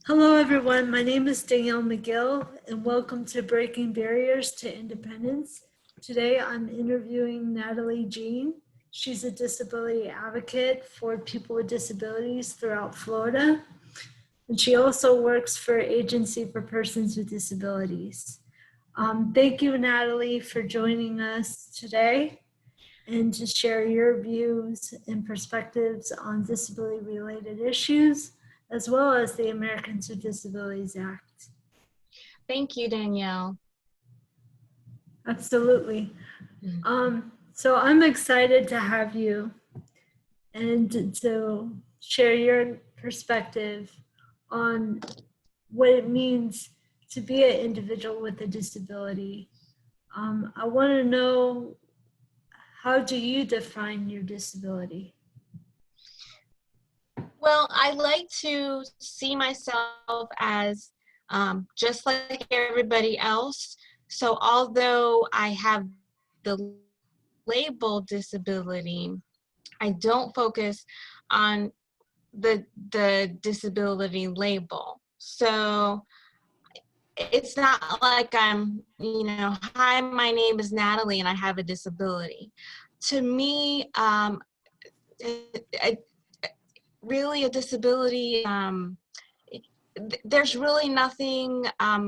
Hello, everyone. My name is Danielle McGill, and welcome to Breaking Barriers to Independence. Today, I'm interviewing Natalie Jean. She's a disability advocate for people with disabilities throughout Florida, and she also works for Agency for Persons with Disabilities. Thank you, Natalie, for joining us today and to share your views and perspectives on disability-related issues, as well as the Americans with Disabilities Act. Thank you, Danielle. Absolutely. So I'm excited to have you and to share your perspective on what it means to be an individual with a disability. I want to know, how do you define your disability? Well, I like to see myself as just like everybody else. So although I have the label disability, I don't focus on the disability label. So it's not like I'm, hi, my name is Natalie and I have a disability. To me, really a disability, there's really nothing, I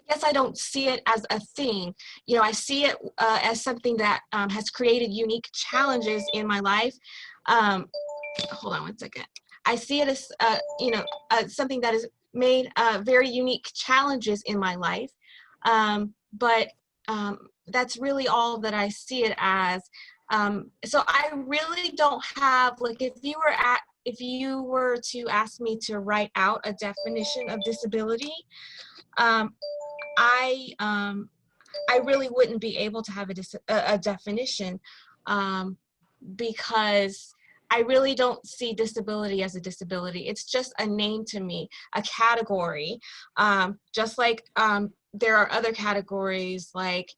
guess I don't see it as a thing. I see it as something that has created unique challenges in my life. Hold on one second. I see it as, something that has made very unique challenges in my life. But that's really all that I see it as. So I really don't have, like, if you were to ask me to write out a definition of disability, I really wouldn't be able to have a definition, because I really don't see disability as a disability. It's just a name to me, a category, just like there are other categories like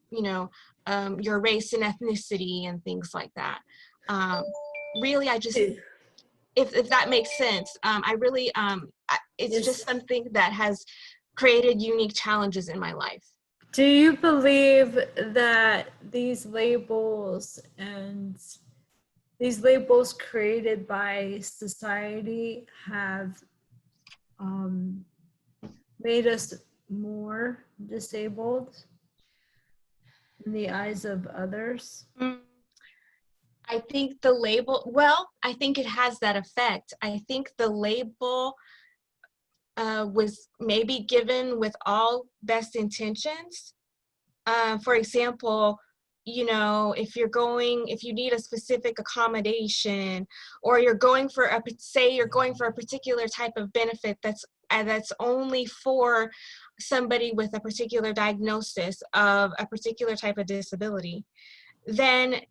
your race and ethnicity and things like that. Really, I just, if that makes sense, I really, it's just something that has created unique challenges in my life. Do you believe that these labels created by society have made us more disabled in the eyes of others? I think the label, well, I think it has that effect. I think the label was maybe given with all best intentions. For example, if you need a specific accommodation, or you're going for a particular type of benefit that's only for somebody with a particular diagnosis of a particular type of disability, then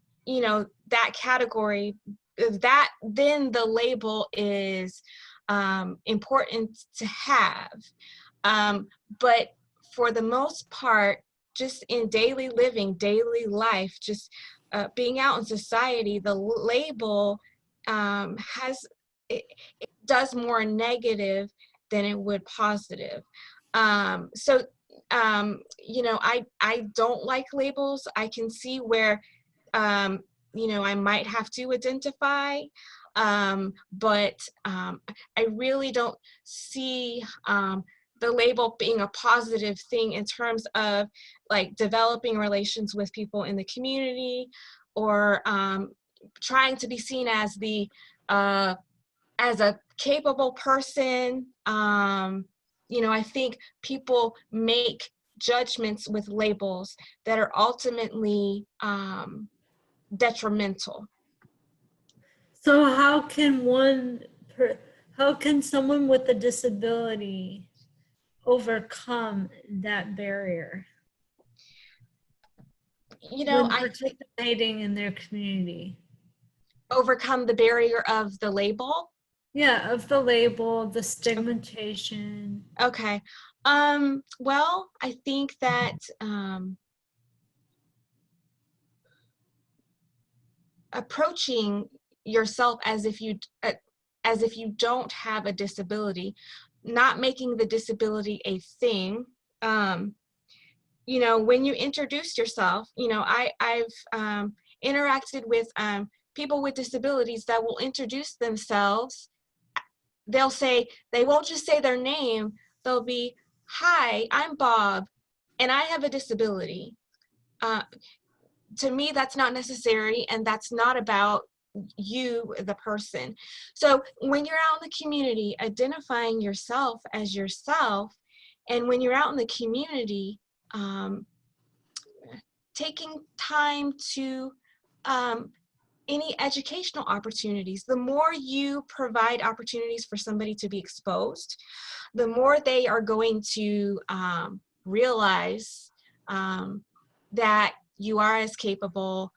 that category, then the label is important to have. But for the most part, just in daily living, daily life, just being out in society, the label it does more negative than it would positive. So I don't like labels. I can see where I might have to identify, but I really don't see the label being a positive thing in terms of like developing relations with people in the community, or trying to be seen as as a capable person. I think people make judgments with labels that are ultimately detrimental. So how can someone with a disability overcome that barrier when participating in their community? Overcome the barrier of the label? Yeah, of the label, the stigmatization. Okay. Well, I think that approaching yourself as if you as if you don't have a disability, not making the disability a thing. You know, when you introduce yourself, you know, I've interacted with people with disabilities that will introduce themselves. They'll say, they won't just say their name, they'll be, "Hi, I'm Bob, and I have a disability." To me, that's not necessary, and that's not about you, the person. So when you're out in the community, identifying yourself as yourself, and when you're out in the community, taking time to any educational opportunities. The more you provide opportunities for somebody to be exposed, the more they are going to realize that you are as capable,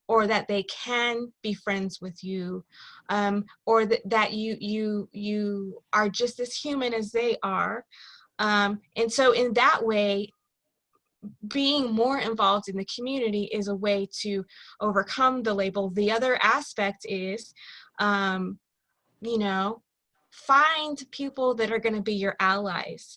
or that they can be friends with you, or that you are just as human as they are. And so in that way, being more involved in the community is a way to overcome the label. The other aspect is, you know, find people that are going to be your allies.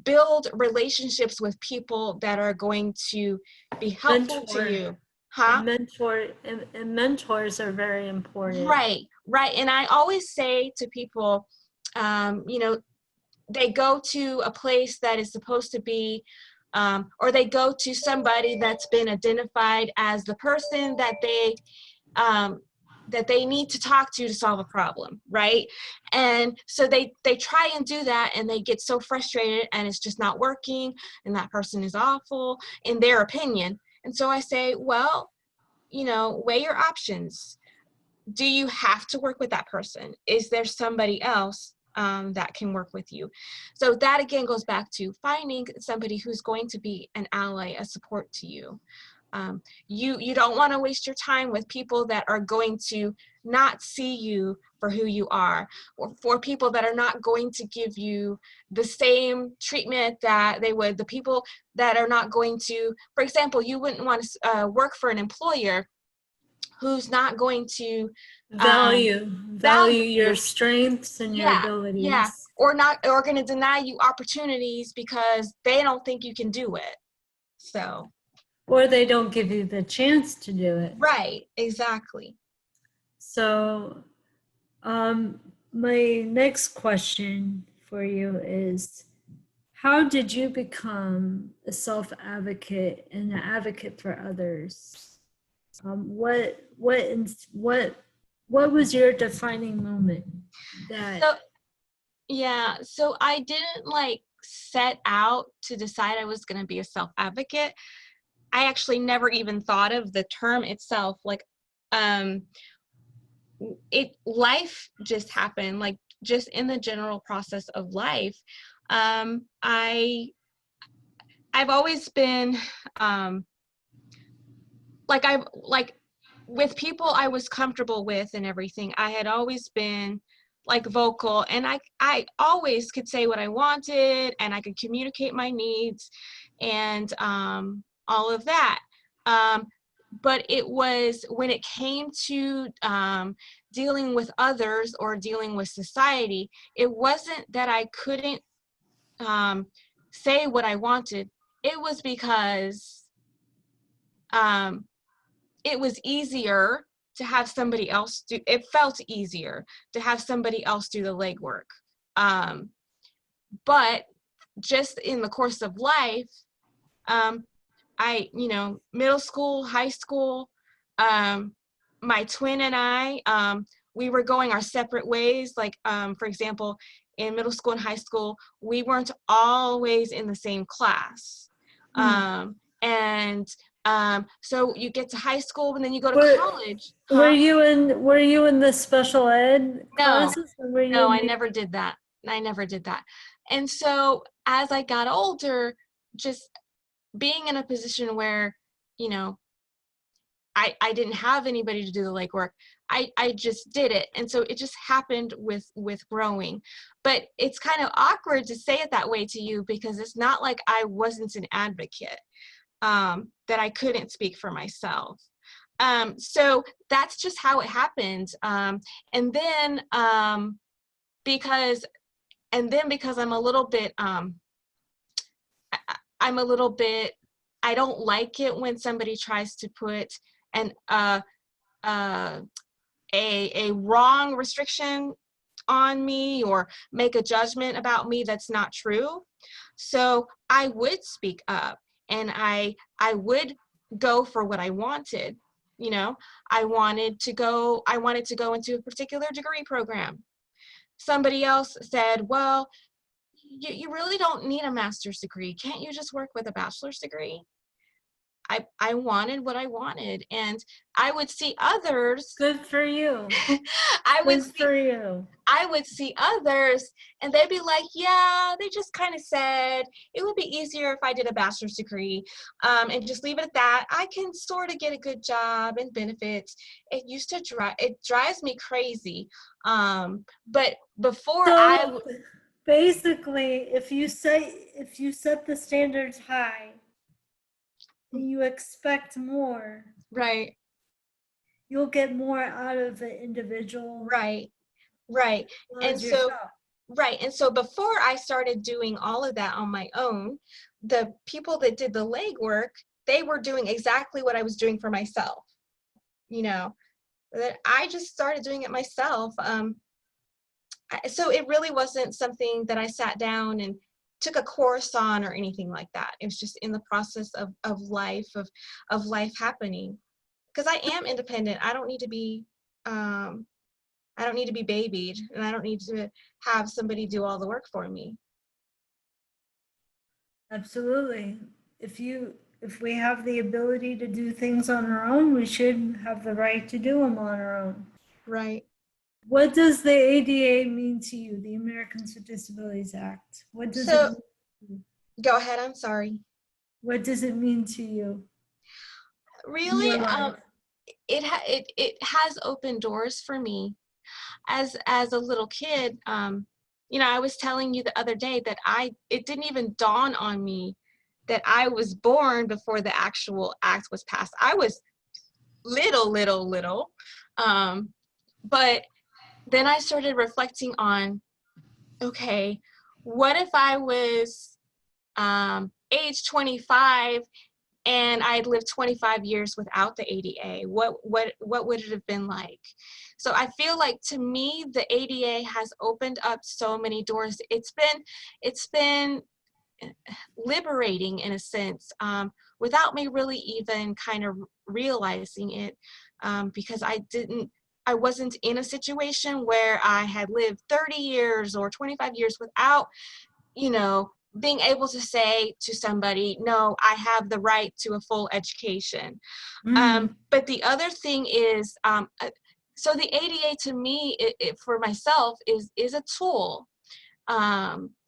Build relationships with people that are going to be helpful to you. Huh? And mentors are very important. Right, right. And I always say to people, you know, they go to a place that is supposed to be, or they go to somebody that's been identified as the person that they need to talk to solve a problem, right? And so they try and do that, and they get so frustrated, and it's just not working, and that person is awful in their opinion. And so I say, well, you know, weigh your options. Do you have to work with that person? Is there somebody else that can work with you? So that again goes back to finding somebody who's going to be an ally, a support to you. You don't want to waste your time with people that are going to not see you for who you are, or for people that are not going to give you the same treatment that they would. The people that are not going to, for example, you wouldn't want to work for an employer who's not going to value value your you. strengths and your Yeah, yeah. abilities, Or not, or going to deny you opportunities because they don't think you can do it. So, or they don't give you the chance to do it. right, exactly. So my next question for you is, how did you become a self-advocate and an advocate for others? What was your defining moment that? So, yeah, so I didn't like set out to decide I was going to be a self-advocate. I actually never even thought of the term itself. Like, life just happened, like just in the general process of life. I've always been, like with people I was comfortable with and everything. I had always been like vocal, and I always could say what I wanted, and I could communicate my needs, and all of that. But it was when it came to dealing with others or dealing with society, it wasn't that I couldn't say what I wanted. It was because it was easier to have somebody else do, it felt easier to have somebody else do the legwork. But just in the course of life, you know, middle school, high school, my twin and I, we were going our separate ways. Like, for example, in middle school and high school, we weren't always in the same class. And so you get to high school, and then you go to college. Were Huh? you in the special ed No, classes, or were you no, in I never did that. I never did that. And so as I got older, just being in a position where, you know, I didn't have anybody to do the legwork. I just did it. And so it just happened with growing. But it's kind of awkward to say it that way to you, because it's not like I wasn't an advocate, that I couldn't speak for myself. So that's just how it happened. And then because I'm a little bit I'm a little bit, I don't like it when somebody tries to put an a wrong restriction on me or make a judgment about me that's not true. So I would speak up, and I would go for what I wanted. You know, I wanted to go into a particular degree program. Somebody else said, well, you really don't need a master's degree. Can't you just work with a bachelor's degree? I wanted what I wanted, and I would see others. Good for you. I would Good for you. I would see others, and they'd be like, yeah, they just kind of said it would be easier if I did a bachelor's degree, and just leave it at that. I can sort of get a good job and benefits. It drives me crazy. But before So basically, if you set the standards high and you expect more, right, you'll get more out of the individual right, right. And as yourself. right. And so before I started doing all of that on my own, the people that did the legwork, they were doing exactly what I was doing for myself. You know, that I just started doing it myself. So it really wasn't something that I sat down and took a course on or anything like that. It was just in the process of life happening. Because I am independent. I don't need to be babied, and I don't need to have somebody do all the work for me. Absolutely. If we have the ability to do things on our own, we should have the right to do them on our own. Right. What does the ADA mean to you, the Americans with Disabilities Act? What does it So mean to you? go ahead. I'm sorry. What does it mean to you in Really, your life? it has opened doors for me. As a little kid, you know, I was telling you the other day that it didn't even dawn on me that I was born before the actual act was passed. I was little, but then I started reflecting on, okay, what if I was age 25 and I'd lived 25 years without the ADA? What would it have been like? So I feel like, to me, the ADA has opened up so many doors. It's been liberating in a sense, without me really even kind of realizing it, because I wasn't in a situation where I had lived 30 years or 25 years without, you know, being able to say to somebody, no, I have the right to a full education. But the other thing is, so the ADA, to me, for myself, is a tool.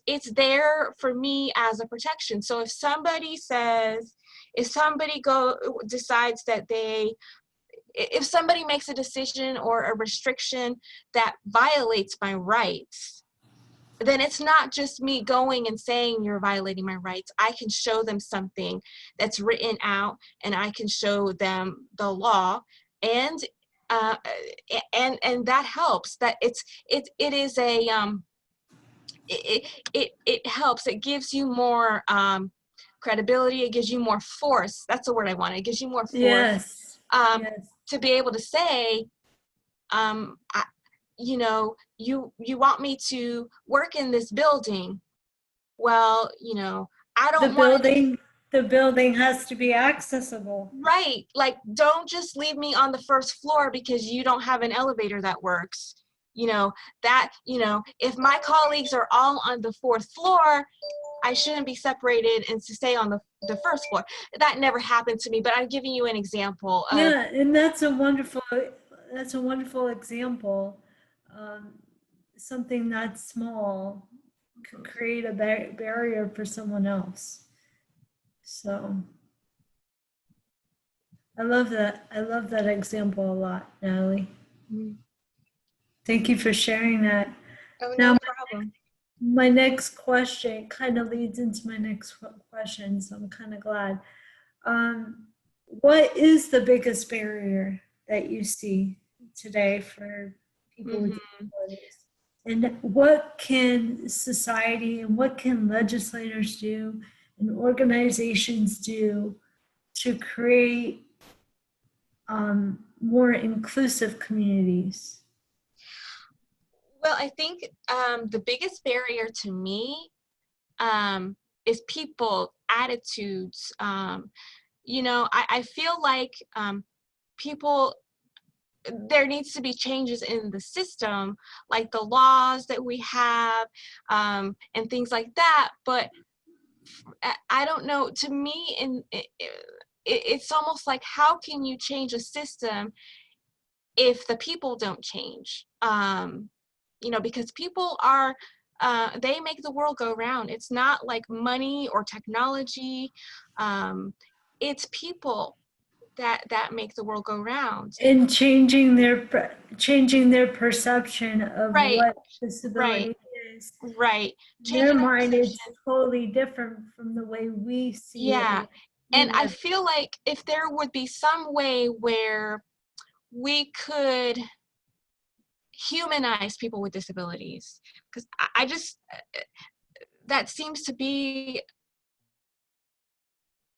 It's there for me as a protection. So if somebody decides that if somebody makes a decision or a restriction that violates my rights, then it's not just me going and saying you're violating my rights. I can show them something that's written out, and I can show them the law, and that helps. That it is a it helps. It gives you more credibility. It gives you more force. That's the word I want. It gives you more force. Yes. Yes. To be able to say, you know, you want me to work in this building. Well, you know, I don't want the building has to be accessible. Right. Like, don't just leave me on the first floor because you don't have an elevator that works. You know, if my colleagues are all on the fourth floor, I shouldn't be separated and to stay on the first floor. That never happened to me, but I'm giving you an example of, Yeah, and that's a wonderful example. Something that small could create a barrier for someone else. So I love that. I love that example a lot, Natalie. Thank you for sharing that. oh, Now, no problem. my next question kind of leads into my next question, so I'm kind of glad. what is the biggest barrier that you see today for people with Mhm. disabilities? And what can society and what can legislators do and organizations do to create more inclusive communities? Well, I think the biggest barrier to me um, is people attitudes. I feel like people there needs to be changes in the system, like the laws that we have and things like that. But I don't know. To me, it's almost like, how can you change a system if the people don't change? Because people are, they make the world go round. It's not like money or technology. It's people that make the world go round. And changing their perception of Right, what right, disability is. right. In their Changing their mind, it's perception. totally different from the way we see it. Yeah. We And I live. feel like if there would be some way where we could humanize people with disabilities, because I just, that seems to be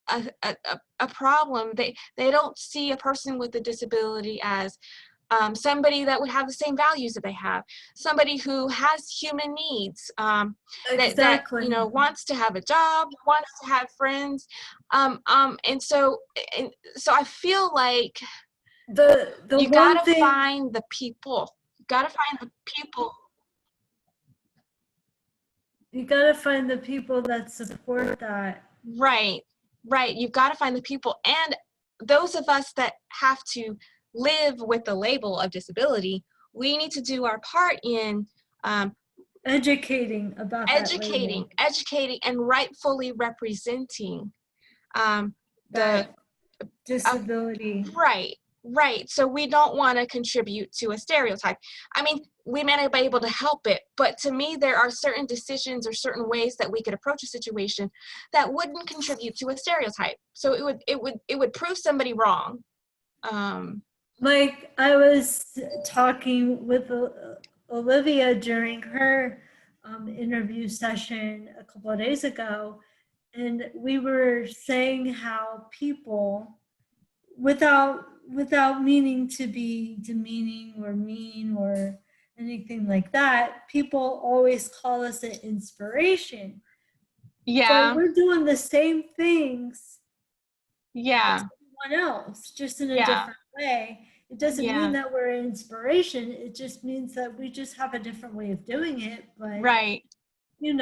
a problem. They don't see a person with a disability as somebody that would have the same values that they have, somebody who has human needs, that Exactly. wants to have a job, wants to have friends, and so I feel like The you one gotta thing find the people. You gotta find the people. you gotta find the people that support that. Right, right. You've got to find the people, and those of us that have to live with the label of disability, we need to do our part in um, Educating about that label, educating, and rightfully representing um, the that uh, disability. right, right. So we don't want to contribute to a stereotype. I mean, we may not be able to help it, but to me, there are certain decisions or certain ways that we could approach a situation that wouldn't contribute to a stereotype. So it would prove somebody wrong. Um, Like I was talking with Olivia during her interview session a couple of days ago, and we were saying how people, without meaning to be demeaning or mean or anything like that, people always call us an inspiration, but yeah, we're doing the same things as yeah, everyone else, just in a yeah, different way. It doesn't mean yeah. that we're an inspiration. It just means that we just have a different way of doing it. But, Right. we're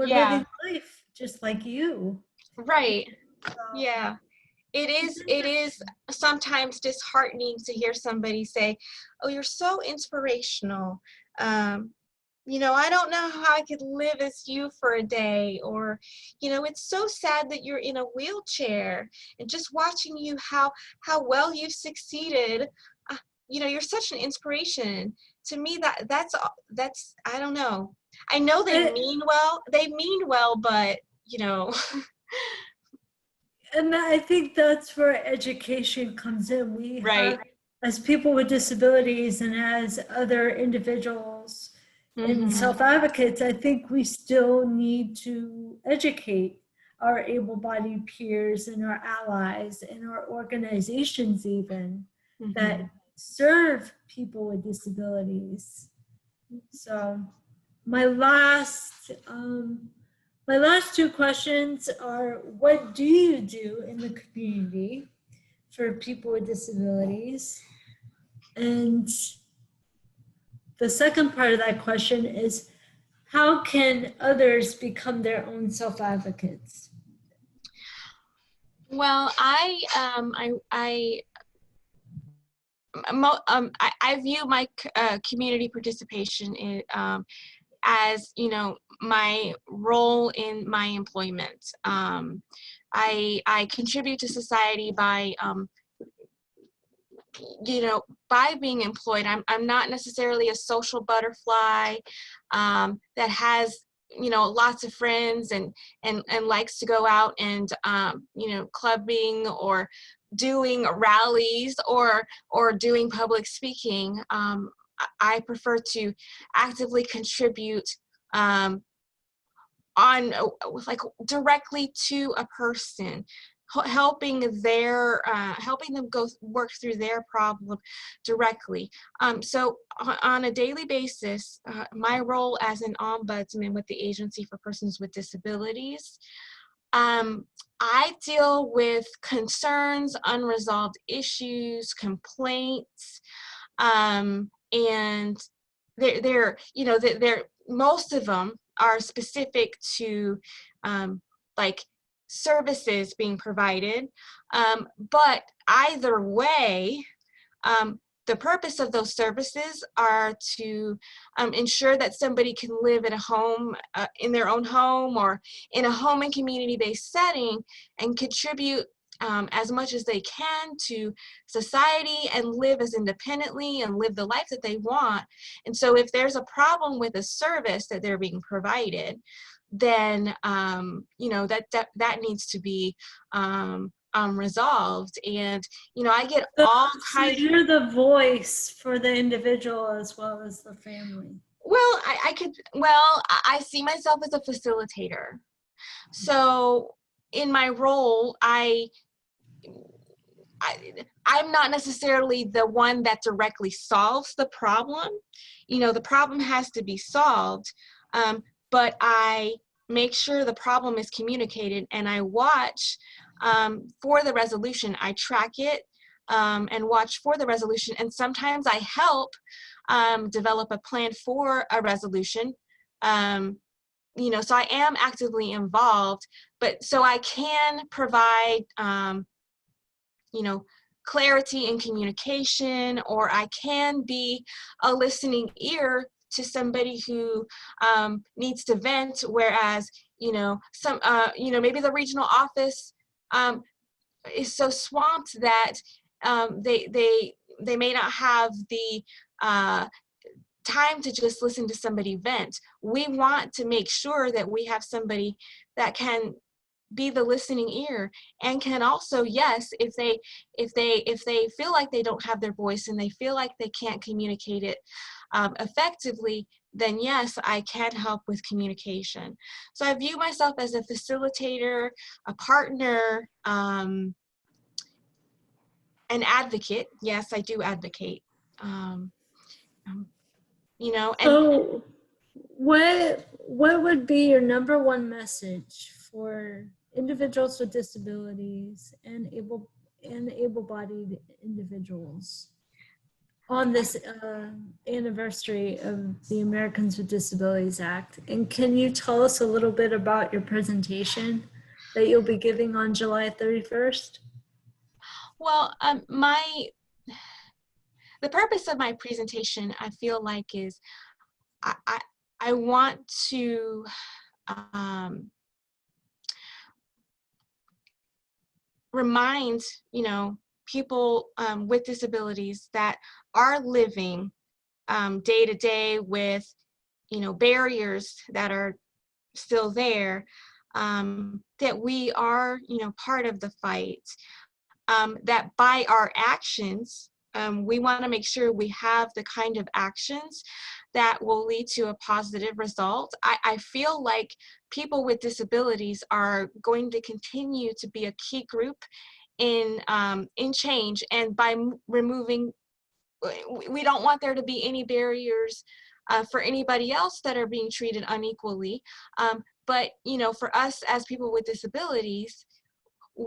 Yeah. living life just like you. Right. So Yeah. It it's is, it is interesting. sometimes disheartening to hear somebody say, "Oh, you're so inspirational. Um, I don't know how I could live as you for a day," or, "It's so sad that you're in a wheelchair, and just watching you, how well you've succeeded. Uh, you're such an inspiration." To me, that's I don't know. I know they And, mean well. They mean well, but you know, and I think that's where education comes in. We right. have, as people with disabilities and as other individuals and Mhm. self-advocates, I think we still need to educate our able-bodied peers and our allies and our organizations even that Mhm. serve people with disabilities. So my last my last two questions are, what do you do in the community for people with disabilities? And the second part of that question is, how can others become their own self-advocates? Well, I view my community participation as my role in my employment. I contribute to society by being employed. I'm not necessarily a social butterfly that has lots of friends and likes to go out and clubbing, or doing rallies or doing public speaking. I prefer to actively contribute um, on like directly to a person, helping them go work through their problem directly. So on a daily basis, my role as an ombudsman with the Agency for Persons with Disabilities, I deal with concerns, unresolved issues, complaints, and they're most of them are specific to like services being provided, but either way, um, the purpose of those services are to ensure that somebody can live at a home, in their own home or in a home and community-based setting, and contribute as much as they can to society and live as independently and live the life that they want. And so if there's a problem with a service that they're being provided, then that needs to be resolved. And I get So, all so kinds. you're the voice for the individual as well as the family. Well, I see myself as a facilitator. So in my role, I'm not necessarily the one that directly solves the problem. The problem has to be solved, but I make sure the problem is communicated, and I watch for the resolution. I track it and watch for the resolution, and sometimes I help develop a plan for a resolution. So I am actively involved, but so I can provide clarity in communication, or I can be a listening ear to somebody who needs to vent, whereas maybe the regional office is so swamped that they may not have the time to just listen to somebody vent. We want to make sure that we have somebody that can be the listening ear, and can also, yes, if they feel like they don't have their voice and they feel like they can't communicate it effectively, then yes, I can help with communication. So I view myself as a facilitator, a partner, an advocate. Yes, I do advocate. And So what would be your number one message for individuals with disabilities and able-bodied individuals on this anniversary of the Americans with Disabilities Act? And can you tell us a little bit about your presentation that you'll be giving on July 31st? well, the purpose of my presentation, I feel like, is I want to remind people with disabilities that are living day to day with barriers that are still there, that we are part of the fight, that by our actions, we want to make sure we have the kind of actions that will lead to a positive result. I feel like people with disabilities are going to continue to be a key group in change, and by removing, we don't want there to be any barriers for anybody else that are being treated unequally. But for us as people with disabilities,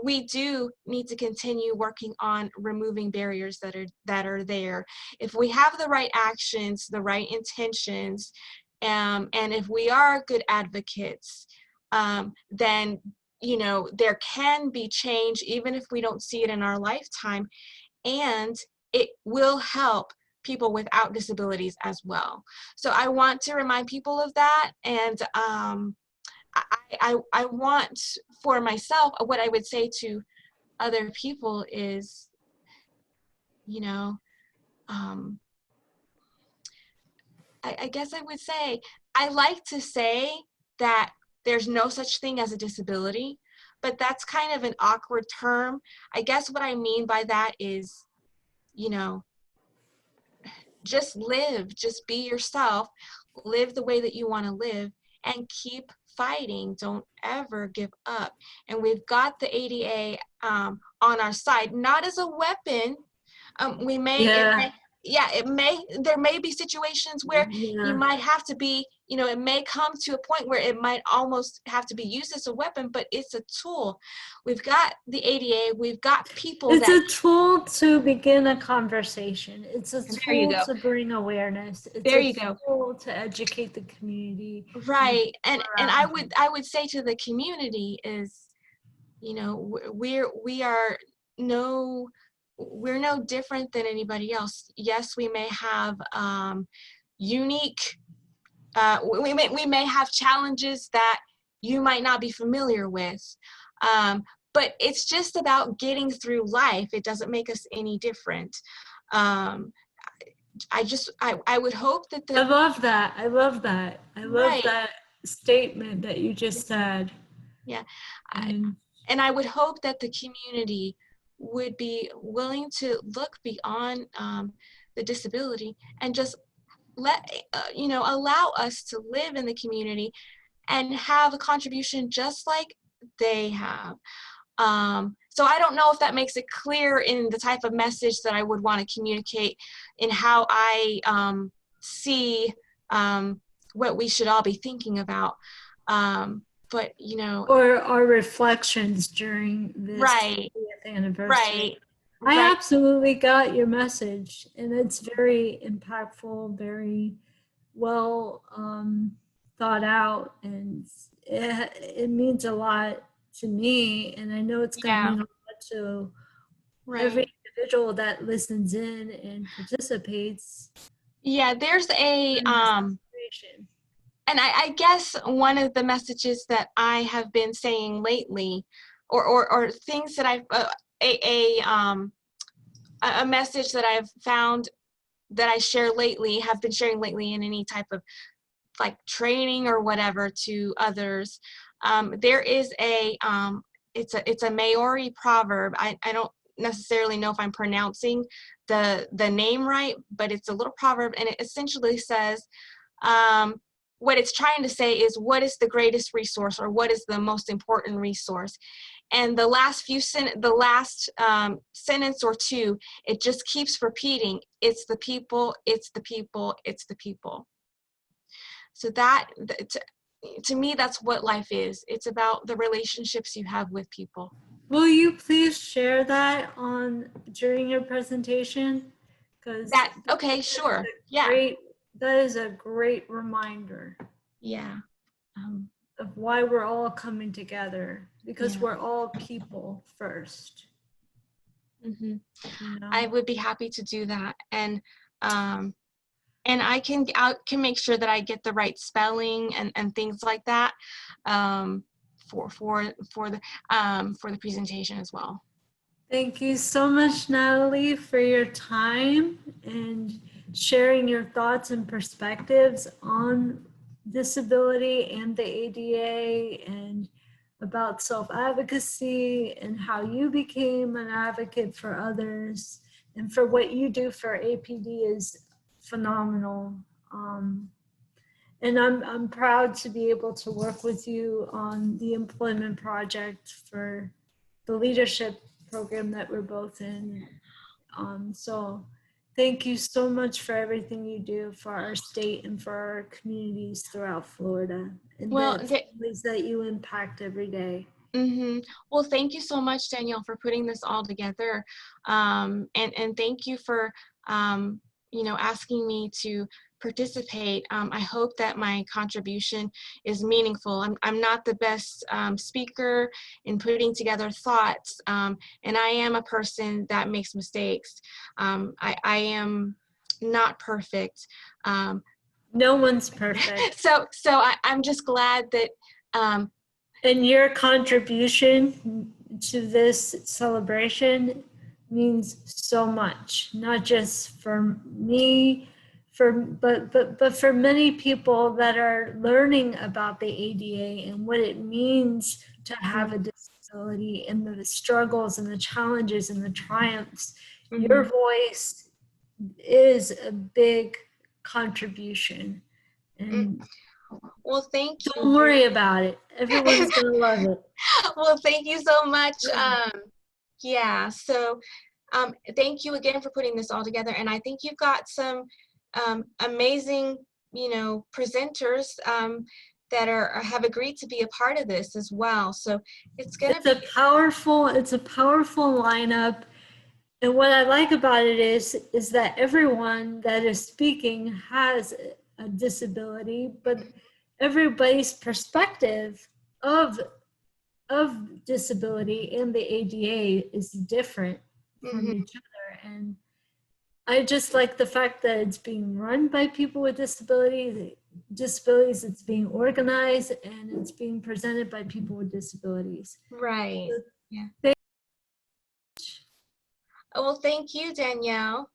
we do need to continue working on removing barriers that are there. If we have the right actions, the right intentions, and if we are good advocates, then there can be change, even if we don't see it in our lifetime, and it will help people without disabilities as well. So I want to remind people of that, and I want for myself, what I would say to other people is, I guess I would say, I like to say that there's no such thing as a disability, but that's kind of an awkward term. I guess what I mean by that is, you know, just live, just be yourself, live the way that you want to live, and keep fighting. Don't ever give up. And we've got the ADA on our side, not as a weapon. We may, it Yeah. may, yeah, there may be situations where you Yeah. might have to be, you know, it may come to a point where it might almost have to be used as a weapon, but it's a tool. We've got the ADA, we've got people It's that, a tool to begin a conversation. It's a there you tool go, to bring awareness. It's there a you go. tool to educate the community and Right. people And around you. I would say to the community is, you know, we are no, we're no different than anybody else. Yes, we may have unique, we may have challenges that you might not be familiar with. But it's just about getting through life. It doesn't make us any different. Um, I would hope that I the, love that. I love that. I love right, that statement that you just said. yeah. And And I would hope that the community would be willing to look beyond the disability and just let, you know, allow us to live in the community and have a contribution just like they have. So I don't know if that makes it clear in the type of message that I would want to communicate in how I see what we should all be thinking about. But, you know, or our reflections during this right, 50th anniversary. right, I right. absolutely got your message, and it's very impactful, very well thought out, and it means a lot to me, and I know it's going to Yeah, mean a lot to right. every individual that listens in and participates Yeah, there's a in this celebration. and I guess one of the messages that I have been saying lately, or things that I've a message that I've found that I share lately, have been sharing lately in any type of like training or whatever to others. There is it's a Maori proverb. I don't necessarily know if I'm pronouncing the name right, but it's a little proverb, and it essentially says, what it's trying to say is, what is the greatest resource, or what is the most important resource? And the last sentence or two, it just keeps repeating, it's the people, it's the people, it's the people. So that, to me, that's what life is. It's about the relationships you have with people. Will you please share that on during your presentation? Because That, okay, sure. Yeah, great, that is a great reminder yeah, um, of why we're all coming together, because yeah. we're all people first, Hmm. you I know? would be happy to do that. Um, and I can make sure that I get the right spelling and things like that for the presentation as well. Thank you so much, Natalie, for your time and sharing your thoughts and perspectives on disability and the ADA, and about self-advocacy and how you became an advocate for others, and for what you do for APD is phenomenal. And I'm proud to be able to work with you on the employment project for the leadership program that we're both in. So thank you so much for everything you do for our state and for our communities throughout Florida, and Well, the families that you impact every day. mm-hmm. Well, thank you so much, Danielle, for putting this all together. And thank you for, you know, asking me to participate. I hope that my contribution is meaningful. I'm not the best speaker in putting together thoughts, and I am a person that makes mistakes. I am not perfect. No one's perfect. So I'm just glad that And your contribution to this celebration means so much, not just for me, but for many people that are learning about the ADA and what it means to have a disability disability and the struggles and the challenges and the triumphs. Mhm. Your voice is a big contribution. And Well, thank you. don't worry about it. Everyone's going to love it. Well, thank you so much. Yeah. Yeah, so thank you again for putting this all together. And I think you've got some amazing, presenters that have agreed to be a part of this as well. So it's going to It's a powerful lineup. And what I like about it is that everyone that is speaking has a disability, but everybody's perspective of disability and the ADA is different from Mhm. each other. And I just like the fact that it's being run by people with disabilities, it's being organized, and it's being presented by people with disabilities. Right. So Yeah. thank Oh, well, thank you, Danielle.